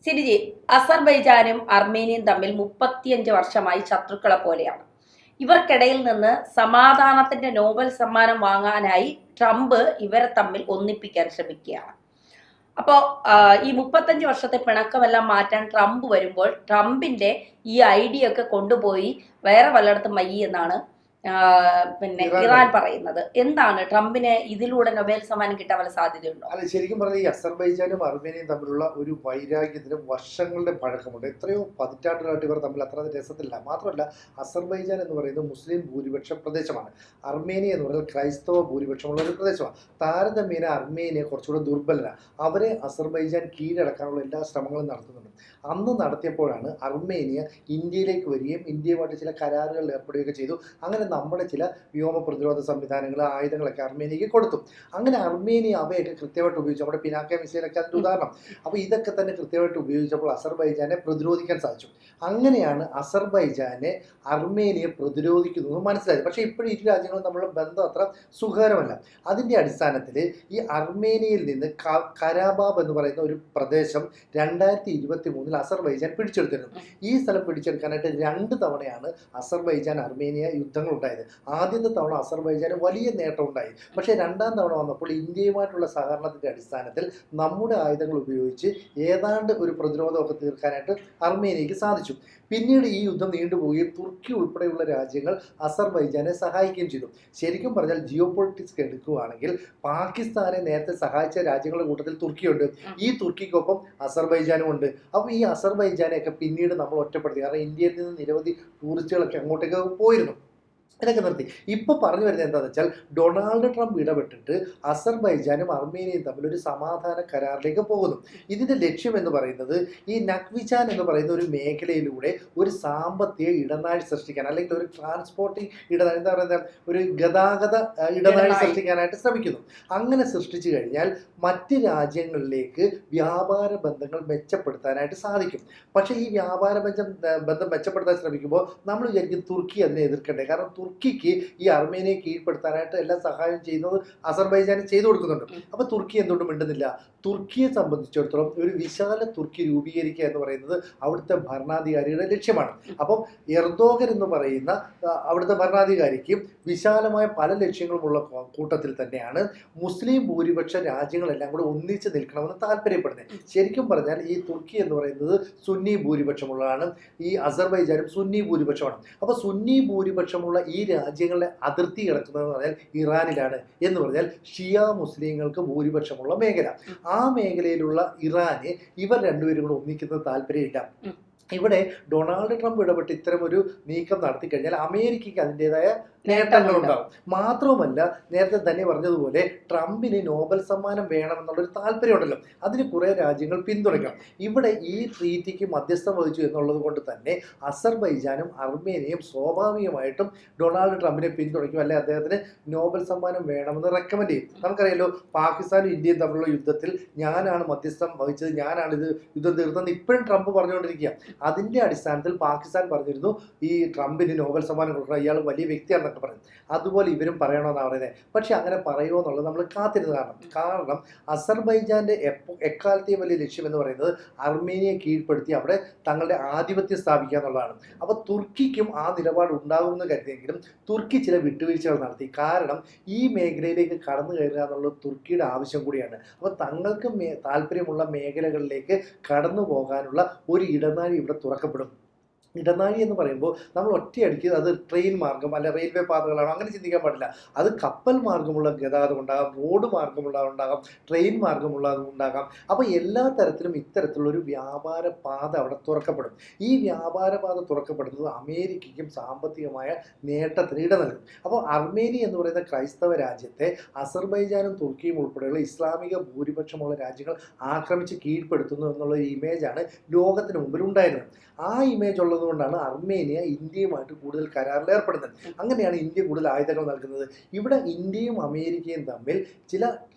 സിരിജി, അസർബൈജാനും അർമേനിയയും തമ്മിൽ 35 വർഷമായി ശത്രുക്കളെ പോലെയാണ്. ഇവർക്കിടയിൽ നിന്ന് സമാധാനത്തിന്റെ നോബൽ സമ്മാനം വാങ്ങാനായി ട്രംപ് ഇവരെ തമ്മിൽ ഒന്നിപ്പിക്കാൻ ശ്രമിക്കുകയാണ്. അപ്പോൾ ഈ 35 വർഷത്തെ പിണക്കമെല്ലാം മാറ്റാൻ ട്രംപ് വരുമ്പോൾ ട്രംപിന്റെ ഈ ഐഡിയ ഒക്കെ കൊണ്ടുപോയി വേറെ വല്ലയിടത്തും വയ്യി എന്നാണ് പിന്നെ ഇറാൻ പറയുന്നത്. എന്താണ് ട്രംപിന് ഇതിലൂടെ നൊബേൽ സമ്മാനം കിട്ടാൻ വല്ല സാധ്യതയുണ്ടോ? അല്ല, ശരിക്കും പറഞ്ഞാൽ ഈ അസർബൈജാനും അർമേനിയയും തമ്മിലുള്ള ഒരു വൈരാഗ്യത്തിന് വർഷങ്ങളുടെ പഴക്കമുണ്ട്. എത്രയോ പതിറ്റാണ്ടുകളായിട്ട് ഇവർ തമ്മിൽ അത്ര രസത്തില്ല. മാത്രമല്ല, അസർബൈജാൻ എന്ന് പറയുന്നത് മുസ്ലിം ഭൂരിപക്ഷ പ്രദേശമാണ്. അർമേനിയ എന്ന് പറയുന്നത് ക്രൈസ്തവ ഭൂരിപക്ഷമുള്ള ഒരു പ്രദേശമാണ്. താരതമ്യേന അർമേനിയ കുറച്ചുകൂടെ ദുർബലരാണ്. അവരെ അസർബൈജാൻ കീഴടക്കാനുള്ള എല്ലാ ശ്രമങ്ങളും നടത്തുന്നുണ്ട്. അന്ന് നടത്തിയപ്പോഴാണ് അർമേനിയ ഇന്ത്യയിലേക്ക് വരികയും ഇന്ത്യയുമായിട്ട് ചില കരാറുകളിൽ ഏർപ്പെടുകയൊക്കെ ചെയ്തു. അങ്ങനെ നമ്മുടെ ചില വ്യോമ പ്രതിരോധ സംവിധാനങ്ങൾ, ആയുധങ്ങളൊക്കെ അർമേനിയക്ക് കൊടുത്തു. അങ്ങനെ അർമേനിയ അവയൊക്കെ കൃത്യമായിട്ട് ഉപയോഗിച്ചു. നമ്മുടെ പിനാക്ക മിസൈലൊക്കെ അതിൻ്റെ ഉദാഹരണം. അപ്പോൾ ഇതൊക്കെ തന്നെ കൃത്യമായിട്ട് ഉപയോഗിച്ചപ്പോൾ അസർബൈജാനെ പ്രതിരോധിക്കാൻ സാധിച്ചു. അങ്ങനെയാണ് അസർബൈജാനെ അർമേനിയ പ്രതിരോധിക്കുന്നത് മനസ്സിലായത്. പക്ഷേ ഇപ്പോഴും ഇരു രാജ്യങ്ങളും തമ്മിലുള്ള ബന്ധം അത്ര സുഖകരമല്ല. അതിൻ്റെ അടിസ്ഥാനത്തിൽ ഈ അർമേനിയയിൽ നിന്ന് കരാബാബ് എന്ന് പറയുന്ന ഒരു പ്രദേശം 2023 അസർബൈജാൻ പിടിച്ചെടുത്തിരുന്നു. ഈ സ്ഥലം പിടിച്ചെടുക്കാനായിട്ട് 2 തവണയാണ് അസർബൈജാൻ അർമേനിയ യുദ്ധങ്ങൾ ഉണ്ടായത്. ആദ്യത്തെ തവണ അസർബൈജാന് വലിയ നേട്ടം ഉണ്ടായി. പക്ഷേ 2ാം തവണ വന്നപ്പോൾ ഇന്ത്യയുമായിട്ടുള്ള സഹകരണത്തിൻ്റെ അടിസ്ഥാനത്തിൽ നമ്മുടെ ആയുധങ്ങൾ ഉപയോഗിച്ച് ഏതാണ്ട് ഒരു പ്രതിരോധമൊക്കെ തീർക്കാനായിട്ട് അർമേനിയക്ക് സാധിച്ചു. പിന്നീട് ഈ യുദ്ധം നീണ്ടുപോവുകയും തുർക്കി ഉൾപ്പെടെയുള്ള രാജ്യങ്ങൾ അസർബൈജാനെ സഹായിക്കുകയും ചെയ്തു. ശരിക്കും പറഞ്ഞാൽ ജിയോ പൊളിറ്റിക്സ് എടുക്കുകയാണെങ്കിൽ പാകിസ്ഥാനെ നേരത്തെ സഹായിച്ച രാജ്യങ്ങളുടെ കൂട്ടത്തിൽ തുർക്കിയുണ്ട്. ഈ തുർക്കിക്കൊപ്പം അസർബൈജാനും ഉണ്ട്. അപ്പോൾ ഈ അസർബൈജാനെയൊക്കെ പിന്നീട് നമ്മൾ ഒറ്റപ്പെടുത്തി. കാരണം ഇന്ത്യയിൽ നിന്ന് നിരവധി ടൂറിസ്റ്റുകളൊക്കെ അങ്ങോട്ടേക്ക് പോയിരുന്നു. ഇതൊക്കെ നിർത്തി. ഇപ്പോൾ പറഞ്ഞു വരുന്നത് എന്താണെന്ന് വെച്ചാൽ, ഡൊണാൾഡ് ട്രംപ് ഇടപെട്ടിട്ട് അസർബൈജാനും അർമേനിയയും തമ്മിൽ ഒരു സമാധാന കരാറിലേക്ക് പോകുന്നു. ഇതിൻ്റെ ലക്ഷ്യം എന്ന് പറയുന്നത് ഈ നഖ്വിജാൻ എന്ന് പറയുന്ന ഒരു മേഖലയിലൂടെ ഒരു സാമ്പത്തിക ഇടനാഴി സൃഷ്ടിക്കാൻ, അല്ലെങ്കിൽ ഒരു ട്രാൻസ്പോർട്ടിംഗ് ഇടനാഴി, എന്താ പറയുന്നത്, ഒരു ഗതാഗത ഇടനാഴി സൃഷ്ടിക്കാനായിട്ട് ശ്രമിക്കുന്നു. അങ്ങനെ സൃഷ്ടിച്ചു കഴിഞ്ഞാൽ മറ്റ് രാജ്യങ്ങളിലേക്ക് വ്യാപാര ബന്ധങ്ങൾ മെച്ചപ്പെടുത്താനായിട്ട് സാധിക്കും. പക്ഷേ ഈ വ്യാപാര ബന്ധം മെച്ചപ്പെടുത്താൻ ശ്രമിക്കുമ്പോൾ നമ്മൾ വിചാരിക്കും തുർക്കി അതിനെ എതിർക്കണ്ടേ. കാരണം തുർക്കിക്ക് ഈ അർമേനിയയെ കീഴ്പ്പെടുത്താനായിട്ട് എല്ലാ സഹായം ചെയ്യുന്നത് അസർബൈജാന് ചെയ്തു കൊടുക്കുന്നുണ്ട്. അപ്പോൾ തുർക്കി എന്തുകൊണ്ട് മിണ്ടുന്നില്ല? തുർക്കിയെ സംബന്ധിച്ചിടത്തോളം ഒരു വിശാല തുർക്കി രൂപീകരിക്കുക എന്ന് പറയുന്നത് അവിടുത്തെ ഭരണാധികാരിയുടെ ലക്ഷ്യമാണ്. അപ്പം എർദോഗൻ എന്ന് പറയുന്ന അവിടുത്തെ ഭരണാധികാരിക്ക് വിശാലമായ പല ലക്ഷ്യങ്ങളുമുള്ള കൂട്ടത്തിൽ തന്നെയാണ് മുസ്ലിം ഭൂരിപക്ഷ രാജ്യങ്ങളെല്ലാം കൂടെ ഒന്നിച്ച് നിൽക്കണമെന്ന് താല്പര്യപ്പെടുന്നത്. ശരിക്കും പറഞ്ഞാൽ ഈ തുർക്കി എന്ന് പറയുന്നത് സുന്നി ഭൂരിപക്ഷമുള്ളതാണ്. ഈ അസർബൈജാനും സുന്നി ഭൂരിപക്ഷമാണ്. അപ്പോൾ സുന്നി ഭൂരിപക്ഷമുള്ള ഈ രാജ്യങ്ങളുടെ അതിർത്തി കിടക്കുന്നതെന്ന് പറഞ്ഞാൽ ഇറാനിലാണ്. എന്ന് പറഞ്ഞാൽ ഷിയ മുസ്ലിങ്ങൾക്ക് ഭൂരിപക്ഷമുള്ള മേഖല. ആ മേഖലയിലുള്ള ഇറാന് ഇവർ രണ്ടുപേരും കൂടെ ഒന്നിക്കുന്നത് താല്പര്യമില്ല. ഇവിടെ ഡൊണാൾഡ് ട്രംപ് ഇടപെട്ട് ഇത്തരം ഒരു നീക്കം നടത്തി കഴിഞ്ഞാൽ അമേരിക്കയ്ക്ക് അതിൻ്റെതായ നേട്ടങ്ങളുണ്ടാകും. മാത്രവുമല്ല, നേരത്തെ തന്നെ പറഞ്ഞതുപോലെ ട്രംപിന് നോബൽ സമ്മാനം വേണമെന്നുള്ളൊരു താല്പര്യമുണ്ടല്ലോ, അതിന് കുറേ രാജ്യങ്ങൾ പിന്തുണയ്ക്കണം. ഇവിടെ ഈ ട്രീറ്റിക്ക് മധ്യസ്ഥം വഹിച്ചു എന്നുള്ളത് കൊണ്ട് തന്നെ അസർബൈജാനും അർമേനിയയും സ്വാഭാവികമായിട്ടും ഡൊണാൾഡ് ട്രംപിനെ പിന്തുണയ്ക്കും, അല്ലെങ്കിൽ അദ്ദേഹത്തിന് നോബൽ സമ്മാനം വേണമെന്ന് റെക്കമെൻഡ് ചെയ്യും. നമുക്കറിയാലോ, പാകിസ്ഥാനും ഇന്ത്യയും തമ്മിലുള്ള യുദ്ധത്തിൽ ഞാനാണ് മധ്യസ്ഥം വഹിച്ചത്, ഞാനാണ് ഇത് യുദ്ധം തീർത്തതെന്ന് ഇപ്പോഴും ട്രംപ് പറഞ്ഞുകൊണ്ടിരിക്കുക. അതിൻ്റെ അടിസ്ഥാനത്തിൽ പാകിസ്ഥാൻ പറഞ്ഞിരുന്നു ഈ ട്രംപിന് നോബൽ സമ്മാനം കൊടുക്കണം, ഇയാൾ വലിയ വ്യക്തിയാണെന്നൊക്കെ പറഞ്ഞു. അതുപോലെ ഇവരും പറയണമെന്നാണ് പറയുന്നത്. പക്ഷെ അങ്ങനെ പറയുമോ എന്നുള്ളത് നമ്മൾ കാത്തിരുന്ന് കാരണം അസർബൈജാൻ്റെ എക്കാലത്തെയും വലിയ ലക്ഷ്യം എന്ന് പറയുന്നത് അർമേനിയയെ കീഴ്പ്പെടുത്തി അവിടെ തങ്ങളുടെ ആധിപത്യം സ്ഥാപിക്കുക എന്നുള്ളതാണ്. അപ്പോൾ തുർക്കിക്കും ആ നിലപാട് ഉണ്ടാകുമെന്ന് കരുതിയെങ്കിലും തുർക്കി ചില വിട്ടുവീഴ്ചകൾ നടത്തി. കാരണം ഈ മേഖലയിലേക്ക് കടന്നു കയറുക എന്നുള്ളത് തുർക്കിയുടെ ആവശ്യം കൂടിയാണ്. അപ്പോൾ തങ്ങൾക്ക് താല്പര്യമുള്ള മേഖലകളിലേക്ക് കടന്നു പോകാനുള്ള ഒരു ഇടനാഴി ഇവിടെ തുറക്കപ്പെടും. ഇടനാഴി എന്ന് പറയുമ്പോൾ നമ്മൾ ഒറ്റയടിക്ക് അത് ട്രെയിൻ മാർഗം അല്ല റെയിൽവേ പാതകളാണോ അങ്ങനെ ചിന്തിക്കാൻ പാടില്ല. അത് കപ്പൽ മാർഗമുള്ള ഗതാഗതം ഉണ്ടാകാം, റോഡ് മാർഗമുള്ളതുണ്ടാകാം, ട്രെയിൻ മാർഗമുള്ളതും ഉണ്ടാകാം. അപ്പോൾ എല്ലാ തരത്തിലും ഇത്തരത്തിലുള്ളൊരു വ്യാപാര പാത അവിടെ തുറക്കപ്പെടും. ഈ വ്യാപാര പാത തുറക്കപ്പെടുന്നത് അമേരിക്കയ്ക്കും സാമ്പത്തികമായ നേട്ടത്തിന് ഇട നൽകും. അപ്പോൾ അർമേനിയ എന്ന് പറയുന്ന ക്രൈസ്തവ രാജ്യത്തെ അസർബൈജാനും തുർക്കിയും ഉൾപ്പെടെയുള്ള ഇസ്ലാമിക ഭൂരിപക്ഷമുള്ള രാജ്യങ്ങൾ ആക്രമിച്ച് കീഴ്പ്പെടുത്തുന്നു എന്നുള്ള ഒരു ഇമേജാണ് ലോകത്തിന് മുമ്പിൽ ഉണ്ടായിരുന്നത്. ആ ഇമേജ് ഉള്ളത് കൊണ്ടാണ് അർമേനിയ ഇന്ത്യയുമായിട്ട് കൂടുതൽ കരാറിൽ ഏർപ്പെടുന്നത്. അങ്ങനെയാണ് ഇന്ത്യ കൂടുതൽ ആയുധങ്ങൾ നൽകുന്നത്. ഇവിടെ ഇന്ത്യയും അമേരിക്കയും തമ്മിൽ ചില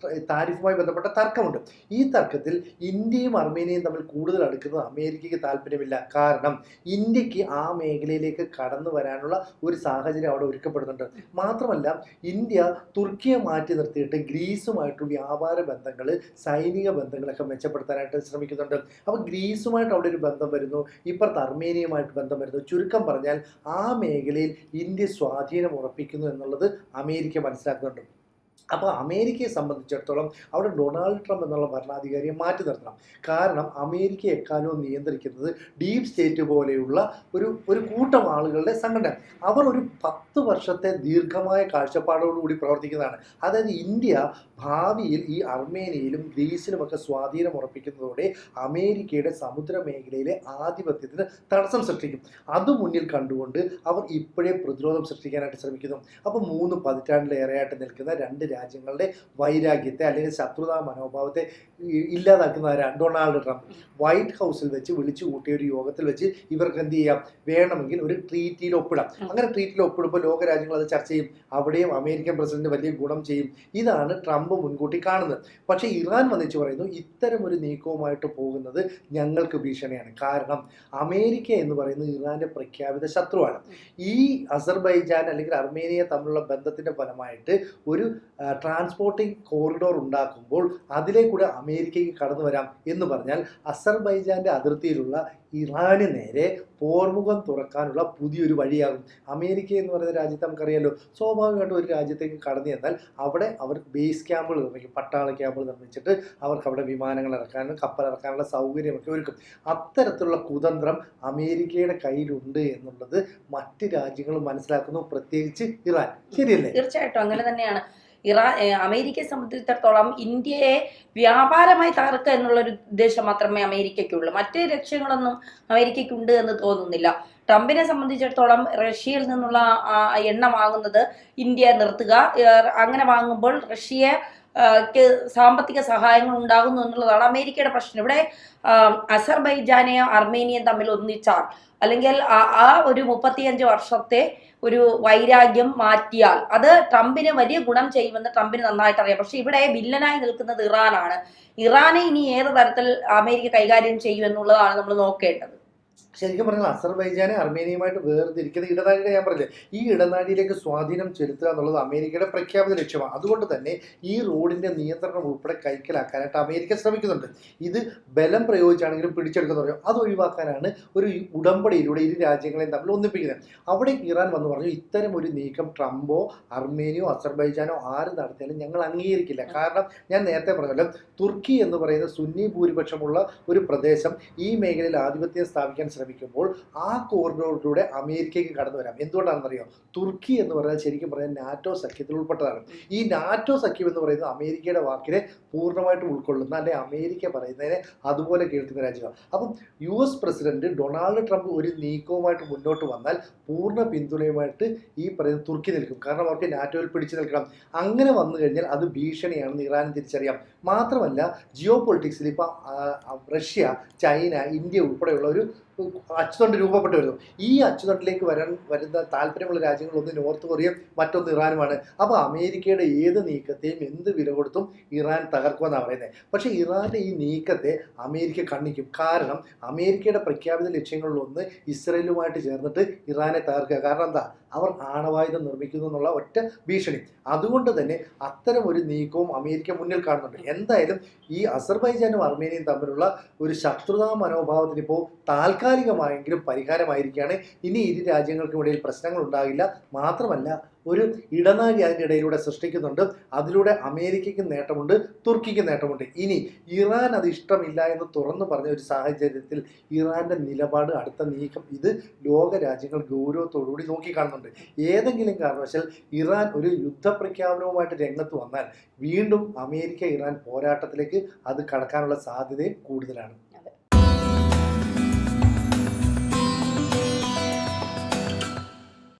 താരിഫുമായി ബന്ധപ്പെട്ട തർക്കമുണ്ട്. ഈ തർക്കത്തിൽ ഇന്ത്യയും അർമേനിയയും തമ്മിൽ കൂടുതൽ അടുക്കുന്നത് അമേരിക്കയ്ക്ക് താല്പര്യമില്ല. കാരണം ഇന്ത്യക്ക് ആ മേഖലയിലേക്ക് കടന്നു വരാനുള്ള ഒരു സാഹചര്യം അവിടെ ഒരുക്കപ്പെടുന്നുണ്ട്. മാത്രമല്ല ഇന്ത്യ തുർക്കിയെ മാറ്റി നിർത്തിയിട്ട് ഗ്രീസുമായിട്ട് വ്യാപാര ബന്ധങ്ങൾ, സൈനിക ബന്ധങ്ങളൊക്കെ മെച്ചപ്പെടുത്താനായിട്ട് ശ്രമിക്കുന്നുണ്ട്. അപ്പോൾ ഗ്രീസുമായിട്ട് അവിടെ ഒരു ബന്ധം വരുന്നു, ഇപ്പുറത്ത് അർമേനിയയുമായിട്ട് ബന്ധം വരുന്നു. ചുരുക്കം പറഞ്ഞാൽ ആ മേഖലയിൽ ഇന്ത്യ സ്വാധീനം ഉറപ്പിക്കുന്നു എന്നുള്ളത് അമേരിക്ക മനസ്സിലാക്കുന്നുണ്ട്. അപ്പോൾ അമേരിക്കയെ സംബന്ധിച്ചിടത്തോളം അവിടെ ഡൊണാൾഡ് ട്രംപ് എന്നുള്ള ഭരണാധികാരിയെ മാറ്റി നിർത്തണം. കാരണം അമേരിക്ക എക്കാലവും നിയന്ത്രിക്കുന്നത് ഡീപ് സ്റ്റേറ്റ് പോലെയുള്ള ഒരു കൂട്ടം ആളുകളുടെ സംഘടന. അവർ ഒരു 10 വർഷത്തെ ദീർഘമായ കാഴ്ചപ്പാടോടുകൂടി പ്രവർത്തിക്കുന്നതാണ്. അതായത് ഇന്ത്യ ഭാവിയിൽ ഈ അർമേനിയയിലും ഗ്രീസിലുമൊക്കെ സ്വാധീനം ഉറപ്പിക്കുന്നതോടെ അമേരിക്കയുടെ സമുദ്ര മേഖലയിലെ ആധിപത്യത്തിന് തടസ്സം സൃഷ്ടിക്കും. അത് മുന്നിൽ കണ്ടുകൊണ്ട് അവർ ഇപ്പോഴേ പ്രതിരോധം സൃഷ്ടിക്കാനായിട്ട് ശ്രമിക്കുന്നു. അപ്പോൾ 3 പതിറ്റാണ്ടിലേറെയായിട്ട് നിൽക്കുന്ന രണ്ട് രാജ്യങ്ങളുടെ വൈരാഗ്യത്തെ അല്ലെങ്കിൽ ശത്രുതാ മനോഭാവത്തെ ഇല്ലാതാക്കുന്നവരാണ് ഡൊണാൾഡ് ട്രംപ്. വൈറ്റ് ഹൗസിൽ വെച്ച് വിളിച്ചു കൂട്ടിയ ഒരു യോഗത്തിൽ വെച്ച് ഇവർക്ക് എന്ത് ചെയ്യാം, വേണമെങ്കിൽ ഒരു ട്രീറ്റിയിൽ ഒപ്പിടാം. അങ്ങനെ ട്രീറ്റിയിൽ ഒപ്പിടുമ്പോൾ ലോകരാജ്യങ്ങൾ അത് ചർച്ച ചെയ്യും. അവിടെയും അമേരിക്കൻ പ്രസിഡന്റ് വലിയ ഗുണം ചെയ്യും. ഇതാണ് ട്രംപ് മുൻകൂട്ടി കാണുന്നത്. പക്ഷേ ഇറാൻ വന്നിച്ച് പറയുന്നു, ഇത്തരം ഒരു നീക്കവുമായിട്ട് പോകുന്നത് ഞങ്ങൾക്ക് ഭീഷണിയാണ്. കാരണം അമേരിക്ക എന്ന് പറയുന്നത് ഇറാന്റെ പ്രഖ്യാപിത ശത്രുവാണ്. ഈ അസർബൈജാൻ അല്ലെങ്കിൽ അർമേനിയ തമ്മിലുള്ള ബന്ധത്തിന്റെ ഫലമായിട്ട് ഒരു ട്രാൻസ്പോർട്ടിംഗ് കോറിഡോർ ഉണ്ടാക്കുമ്പോൾ അതിലേക്കൂടെ അമേരിക്കയ്ക്ക് കടന്നു വരാം എന്ന് പറഞ്ഞാൽ അസർബൈജാന്റെ അതിർത്തിയിലുള്ള ഇറാന് നേരെ പോർമുഖം തുറക്കാനുള്ള പുതിയൊരു വഴിയാകും. അമേരിക്ക എന്ന് പറയുന്ന രാജ്യത്ത് നമുക്കറിയാലോ, സ്വാഭാവികമായിട്ടും ഒരു രാജ്യത്തേക്ക് കടന്നു ചെന്നാൽ അവിടെ അവർ ബേസ് ക്യാമ്പുകൾ നിർമ്മിക്കും, പട്ടാള ക്യാമ്പുകൾ നിർമ്മിച്ചിട്ട് അവർക്ക് അവിടെ വിമാനങ്ങൾ ഇറക്കാനും കപ്പൽ ഇറക്കാനുള്ള സൗകര്യമൊക്കെ ഒരുക്കും. അത്തരത്തിലുള്ള കുതന്ത്രം അമേരിക്കയുടെ കയ്യിലുണ്ട് എന്നുള്ളത് മറ്റ് രാജ്യങ്ങൾ മനസ്സിലാക്കുന്നു, പ്രത്യേകിച്ച് ഇറാൻ. ശരിയല്ലേ? തീർച്ചയായിട്ടും അങ്ങനെ തന്നെയാണ്. അമേരിക്കയെ സംബന്ധിച്ചിടത്തോളം ഇന്ത്യയെ വ്യാപാരമായി തകർക്കുക എന്നുള്ളൊരു ഉദ്ദേശം മാത്രമേ അമേരിക്കയ്ക്കുള്ളൂ. മറ്റ് ലക്ഷ്യങ്ങളൊന്നും അമേരിക്കയ്ക്കുണ്ട് എന്ന് തോന്നുന്നില്ല. ട്രംപിനെ സംബന്ധിച്ചിടത്തോളം റഷ്യയിൽ നിന്നുള്ള എണ്ണ വാങ്ങുന്നത് ഇന്ത്യ നിർത്തുക, അങ്ങനെ വാങ്ങുമ്പോൾ റഷ്യയെ സാമ്പത്തിക സഹായങ്ങൾ ഉണ്ടാകുന്നു എന്നുള്ളതാണ് അമേരിക്കയുടെ പ്രശ്നം. ഇവിടെ അസർബൈജാനെയും അർമേനിയയും തമ്മിൽ ഒന്നിച്ചാൽ അല്ലെങ്കിൽ ആ ഒരു 35 വർഷത്തെ ഒരു വൈരാഗ്യം മാറ്റിയാൽ അത് ട്രംപിന് വലിയ ഗുണം ചെയ്യുമെന്ന് ട്രംപിന് നന്നായിട്ട് അറിയാം. പക്ഷെ ഇവിടെ വില്ലനായി നിൽക്കുന്നത് ഇറാനാണ്. ഇറാനെ ഇനി ഏത് തരത്തിൽ അമേരിക്ക കൈകാര്യം ചെയ്യും എന്നുള്ളതാണ് നമ്മൾ നോക്കേണ്ടത്. ശരിക്കും പറഞ്ഞാൽ അസർബൈജാനെ അർമേനിയയുമായിട്ട് വേർതിരിക്കുന്ന ഇടനാഴിയുടെ ഞാൻ പറഞ്ഞില്ലേ, ഈ ഇടനാഴിയിലേക്ക് സ്വാധീനം ചെലുത്തുക എന്നുള്ളത് അമേരിക്കയുടെ പ്രഖ്യാപിത ലക്ഷ്യമാണ്. അതുകൊണ്ട് തന്നെ ഈ റോഡിന്റെ നിയന്ത്രണം ഉൾപ്പെടെ കൈക്കലാക്കാനായിട്ട് അമേരിക്ക ശ്രമിക്കുന്നുണ്ട്. ഇത് ബലം പ്രയോഗിച്ചാണെങ്കിലും പിടിച്ചെടുക്കുന്ന പറയും, അത് ഒഴിവാക്കാനാണ് ഒരു ഉടമ്പടിയിലൂടെ ഇരു രാജ്യങ്ങളെയും തമ്മിൽ ഒന്നിപ്പിക്കുന്നത്. അവിടെ ഇറാൻ വന്ന് പറഞ്ഞു, ഇത്തരം ഒരു നീക്കം ട്രംപോ അർമേനിയോ അസർബൈജാനോ ആര് നടത്തിയാലും ഞങ്ങൾ അംഗീകരിക്കില്ല. കാരണം ഞാൻ നേരത്തെ പറഞ്ഞല്ലോ, തുർക്കി എന്ന് പറയുന്ന സുന്നി ഭൂരിപക്ഷമുള്ള ഒരു പ്രദേശം ഈ മേഖലയിൽ ആധിപത്യം സ്ഥാപിക്കാൻ ശ്രമിക്കുമ്പോൾ ആ കോറിഡോറിലൂടെ അമേരിക്കയ്ക്ക് കടന്നു വരാം. എന്തുകൊണ്ടാണെന്നറിയോ? തുർക്കി എന്ന് പറഞ്ഞാൽ ശരിക്കും പറഞ്ഞാൽ നാറ്റോ സഖ്യത്തിൽ ഉൾപ്പെട്ടതാണ്. ഈ നാറ്റോ സഖ്യം എന്ന് പറയുന്നത് അമേരിക്കയുടെ വാക്കിനെ പൂർണ്ണമായിട്ടും ഉൾക്കൊള്ളുന്ന, അല്ലെങ്കിൽ അമേരിക്ക പറയുന്നതിനെ അതുപോലെ കേൾക്കുന്ന രാജ്യമാണ്. അപ്പം US പ്രസിഡന്റ് ഡൊണാൾഡ് ട്രംപ് ഒരു നീക്കവുമായിട്ട് മുന്നോട്ട് വന്നാൽ പൂർണ്ണ പിന്തുണയുമായിട്ട് ഈ പറയുന്ന തുർക്കി നിൽക്കും. കാരണം അവർക്ക് നാറ്റോയിൽ പിടിച്ചു നിൽക്കണം. അങ്ങനെ വന്നു കഴിഞ്ഞാൽ അത് ഭീഷണിയാണെന്ന് ഇറാൻ തിരിച്ചറിയാം. മാത്രമല്ല ജിയോ പൊളിറ്റിക്സിൽ ഇപ്പം റഷ്യ, ചൈന, ഇന്ത്യ ഉൾപ്പെടെയുള്ള ഒരു അച്ചുതണ്ട് രൂപപ്പെട്ടു വരുന്നു. ഈ അച്ചുതണ്ടിലേക്ക് വരുന്ന താല്പര്യമുള്ള രാജ്യങ്ങൾ ഒന്ന് നോർത്ത് കൊറിയയും മറ്റൊന്ന് ഇറാനുമാണ്. അപ്പോൾ അമേരിക്കയുടെ ഏത് നീക്കത്തെയും എന്ത് വില കൊടുത്തും ഇറാൻ തകർക്കുമെന്നാണ് പറയുന്നത്. പക്ഷേ ഇറാന്റെ ഈ നീക്കത്തെ അമേരിക്ക കണ്ണിക്കും. കാരണം അമേരിക്കയുടെ പ്രഖ്യാപിത ലക്ഷ്യങ്ങളിലൊന്ന് ഇസ്രയേലുമായിട്ട് ചേർന്നിട്ട് ഇറാനെ തകർക്കുക. കാരണം എന്താ? അവർ ആണവായുധം നിർമ്മിക്കുന്നു എന്നുള്ള ഒറ്റ ഭീഷണി. അതുകൊണ്ട് തന്നെ അത്തരം ഒരു നീക്കവും അമേരിക്ക മുന്നിൽ കാണുന്നുണ്ട്. എന്തായാലും ഈ അസർബൈജാനും അർമേനിയയും തമ്മിലുള്ള ഒരു ശത്രുതാ മനോഭാവത്തിന് ഇപ്പോൾ താൽക്കാലികമായെങ്കിലും പരിഹാരമായിരിക്കുകയാണ്. ഇനി ഇരു രാജ്യങ്ങൾക്കും ഇടയിൽ പ്രശ്നങ്ങൾ ഉണ്ടാകില്ല. മാത്രമല്ല ഒരു ഇടനാഴി അതിൻ്റെ ഇടയിലൂടെ സൃഷ്ടിക്കുന്നുണ്ട്. അതിലൂടെ അമേരിക്കയ്ക്ക് നേട്ടമുണ്ട്, തുർക്കിക്ക് നേട്ടമുണ്ട്. ഇനി ഇറാൻ അത് ഇഷ്ടമില്ല എന്ന് തുറന്നു പറഞ്ഞ ഒരു സാഹചര്യത്തിൽ ഇറാന്റെ നിലപാട്, അടുത്ത നീക്കം, ഇത് ലോക രാജ്യങ്ങൾ ഗൗരവത്തോടുകൂടി നോക്കിക്കാണുന്നുണ്ട്. ഏതെങ്കിലും കാരണവശാൽ ഇറാൻ ഒരു യുദ്ധപ്രഖ്യാപനവുമായിട്ട് രംഗത്ത് വന്നാൽ വീണ്ടും അമേരിക്ക ഇറാൻ പോരാട്ടത്തിലേക്ക് അത് കടക്കാനുള്ള സാധ്യതയും കൂടുതലാണ്.